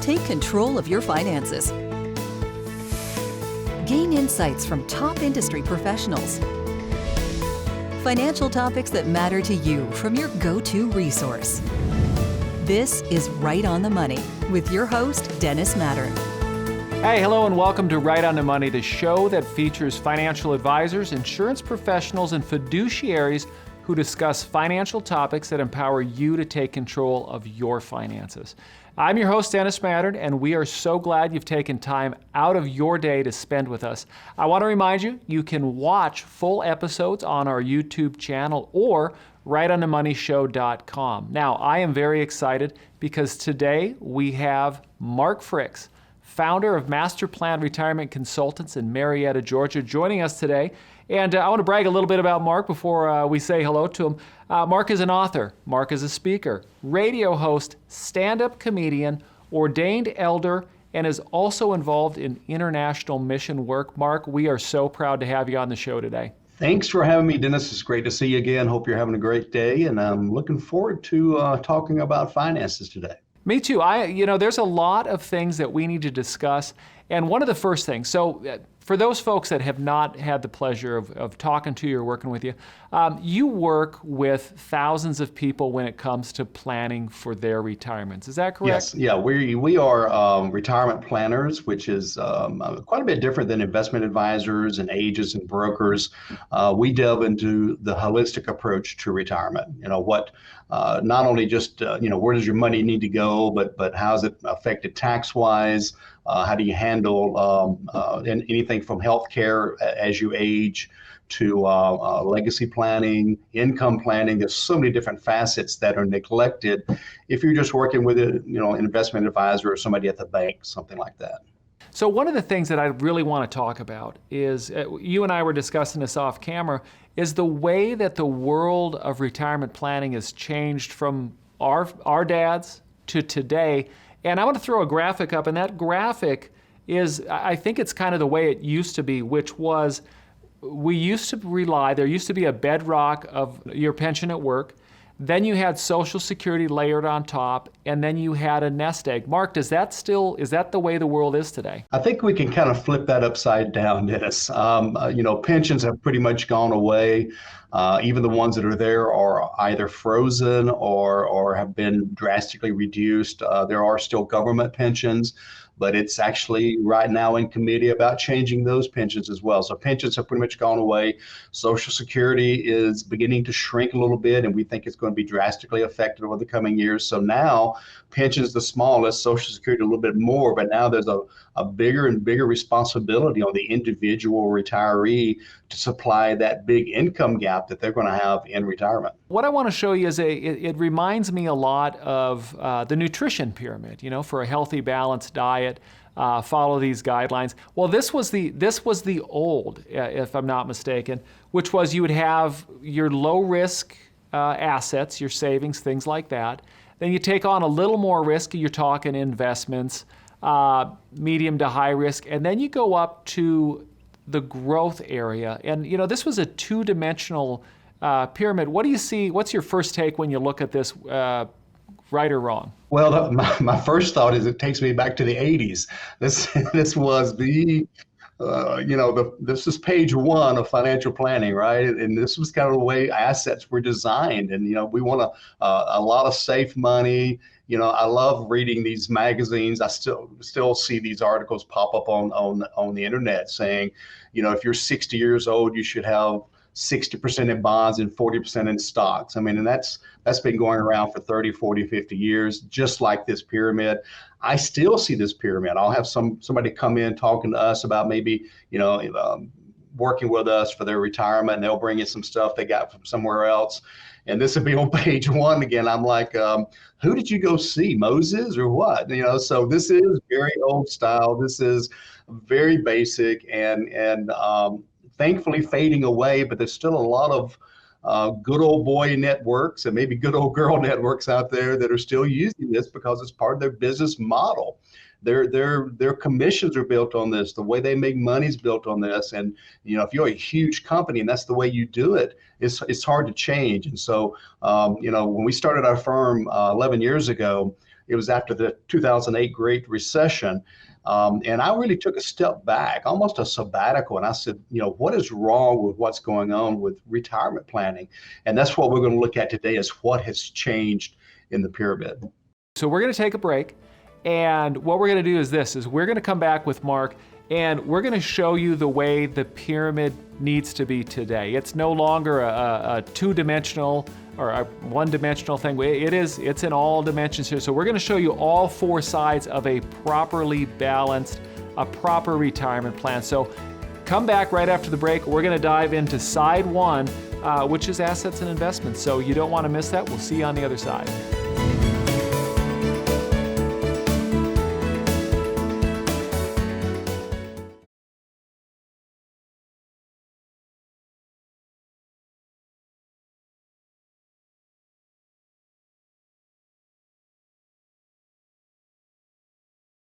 take control of your finances. Gain insights from top industry professionals. Financial topics that matter to you from your go-to resource. This is Right on the Money with your host, Dennis Mattern. Hey, hello, and welcome to Right on the Money, the show that features financial advisors, insurance professionals, and fiduciaries who discuss financial topics that empower you to take control of your finances. I'm your host, Dennis Mattern, and we are so glad you've taken time out of your day to spend with us. I want to remind you, you can watch full episodes on our YouTube channel or rightonthemoneyshow.com. Now, I am very excited because today we have Mark Fricks, founder of Masterplan Retirement Consultants in Marietta, Georgia, joining us today. And I want to brag a little bit about Mark before we say hello to him. Mark is an author. Mark is a speaker, radio host, stand-up comedian, ordained elder, and is also involved in international mission work. Mark, we are so proud to have you on the show today. Thanks for having me, Dennis. It's great to see you again. Hope you're having a great day, and I'm looking forward to talking about finances today. Me too. There's a lot of things that we need to discuss, and one of the first things, for those folks that have not had the pleasure of talking to you or working with you, you work with thousands of people when it comes to planning for their retirements. Is that correct? Yes. Yeah, we are retirement planners, which is quite a bit different than investment advisors and agents and brokers. We delve into the holistic approach to retirement. Not only just where does your money need to go, but how is it affected tax-wise? How do you handle anything from healthcare as you age to legacy planning, income planning? There's so many different facets that are neglected if you're just working with an investment advisor or somebody at the bank, something like that. So one of the things that I really want to talk about is, you and I were discussing this off camera, is the way that the world of retirement planning has changed from our dads to today. And I want to throw a graphic up, and that graphic is, I think it's kind of the way it used to be, which was there used to be a bedrock of your pension at work, then you had Social Security layered on top, and then you had a nest egg. Mark, is that the way the world is today? I think we can kind of flip that upside down, Dennis. Pensions have pretty much gone away. Even the ones that are there are either frozen or have been drastically reduced. There are still government pensions, but it's actually right now in committee about changing those pensions as well. So pensions have pretty much gone away. Social Security is beginning to shrink a little bit, and we think it's going to be drastically affected over the coming years. So now pensions the smallest, Social Security a little bit more, but now there's a bigger and bigger responsibility on the individual retiree to supply that big income gap that they're going to have in retirement. What I want to show you is it reminds me a lot of the nutrition pyramid. For a healthy, balanced diet, follow these guidelines. Well, this was the old, if I'm not mistaken, which was you would have your low risk assets, your savings, things like that. Then you take on a little more risk. You're talking investments, medium to high risk, and then you go up to the growth area. And this was a two-dimensional pyramid. What do you see? What's your first take when you look at this, right or wrong? Well, my first thought is it takes me back to the 80s. This was this is page one of financial planning, right? And this was kind of the way assets were designed. And, we want a lot of safe money. I love reading these magazines. I still see these articles pop up on the internet saying, if you're 60 years old, you should have 60% in bonds and 40% in stocks. And that's been going around for 30, 40, 50 years, just like this pyramid. I still see this pyramid. I'll have somebody come in talking to us about maybe, working with us for their retirement, and they'll bring in some stuff they got from somewhere else. And this will be on page one again. I'm like, who did you go see, Moses or what? So this is very old style. This is very basic and thankfully fading away, but there's still a lot of good old boy networks and maybe good old girl networks out there that are still using this because it's part of their business model. Their commissions are built on this. The way they make money is built on this. And if you're a huge company and that's the way you do it, it's hard to change. And so when we started our firm 11 years ago, It was after the 2008 Great Recession. And I really took a step back, almost a sabbatical. And I said, what is wrong with what's going on with retirement planning? And that's what we're going to look at today, is what has changed in the pyramid. So we're going to take a break. And what we're going to do is we're going to come back with Mark, and we're going to show you the way the pyramid needs to be today. It's no longer a two-dimensional or a one-dimensional thing. It's in all dimensions here. So we're going to show you all four sides of a properly balanced, a proper retirement plan. So come back right after the break. We're going to dive into side one, which is assets and investments. So you don't want to miss that. We'll see you on the other side.